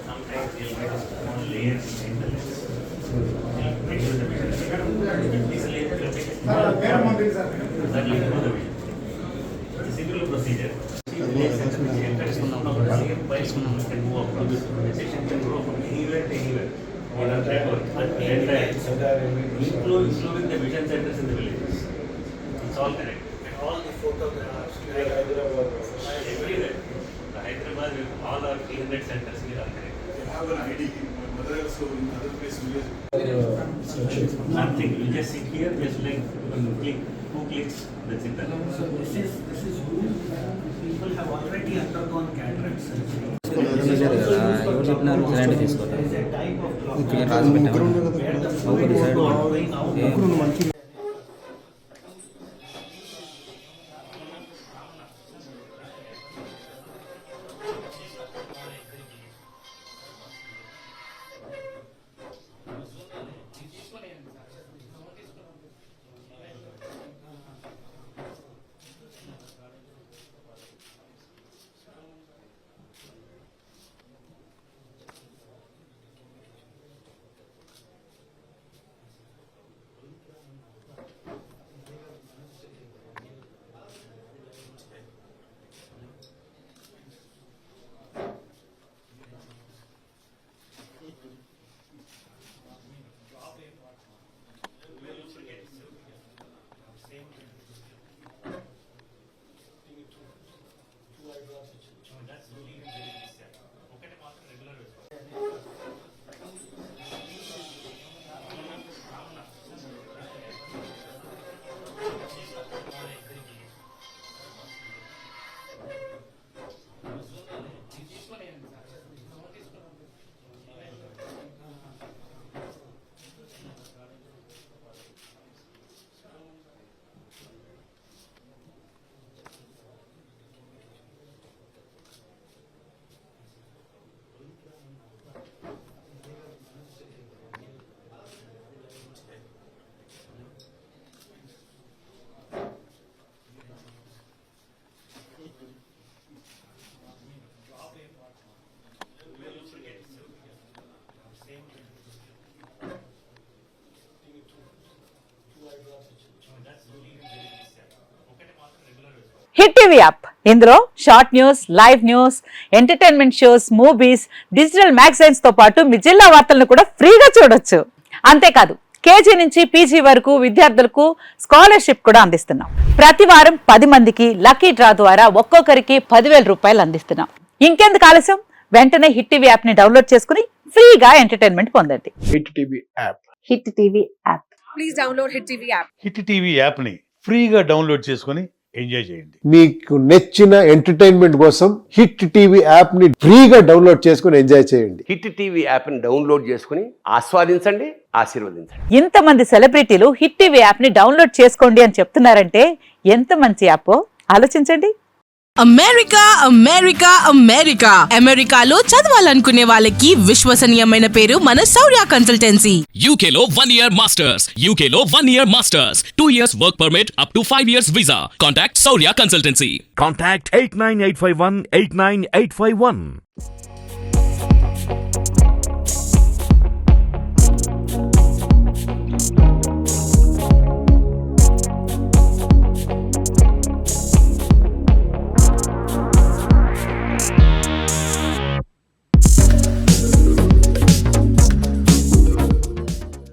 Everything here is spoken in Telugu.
Sometimes you'll get small layers in the lens. Measure the vision. This layer will take a small that will improve the vision. It's a simple procedure. Including the vision centers in the villages. It's all correct. And all the photographs, Everywhere. Hyderabad, all our 300 centers here are correct. Have an ID, whether also in other places. Nothing. You just sit here, just like click, 2 clicks, that's it. so this is who people have already undergone cataract surgery. There is a type of glaucoma where the fluid is not going out. Hit TV app ఇందులో short news, live news, entertainment shows, movies, digital magazines తో పాటు మీ జిల్లా వార్తలను కూడా ఫ్రీగా చూడొచ్చు. అంతేకాదు కేజీ నుంచి పీజీ వరకు విద్యార్థులకు స్కాలర్షిప్ కూడా అందిస్తున్నాం. ప్రతి వారం 10 మందికి లక్కీ డ్రా ద్వారా ఒక్కొక్కరికి 10,000 రూపాయలు అందిస్తున్నాం. ఇంకెందుకు ఆలస్యం, వెంటనే హిట్ టీవీ యాప్ ని డౌన్లోడ్ చేసుకుని ఫ్రీగా ఎంటర్టైన్మెంట్ పొందండి. Hit TV app. Hit TV app. Please download hit TV app. Hit TV app ని ఫ్రీగా డౌన్లోడ్ చేసుకుని ఎంజాయ్ చేయండి. మీకు నచ్చిన ఎంటర్టైన్మెంట్ కోసం హిట్ టీవీ యాప్ ని ఫ్రీగా డౌన్లోడ్ చేసుకుని ఎంజాయ్ చేయండి. హిట్ టీవీ యాప్ ని డౌన్లోడ్ చేసుకుని ఆస్వాదించండి, ఆశీర్వదించండి. ఇంతమంది సెలబ్రిటీలు హిట్ టీవీ యాప్ ని డౌన్లోడ్ చేసుకోండి అని చెప్తున్నారంటే ఎంత మంచి యాప్ ఆలోచించండి. అమెరికా అమెరికా అమెరికా అమెరికాలో చదవాలనుకునే వాళ్ళకి విశ్వసనీయమైన పేరు మన శౌర్య కన్సల్టెన్సీ. UK లో 1 year masters, UK లో 1 year masters, 2 years work permit up to 5 years visa. Contact Saurya Consultancy. Contact 89851 89851.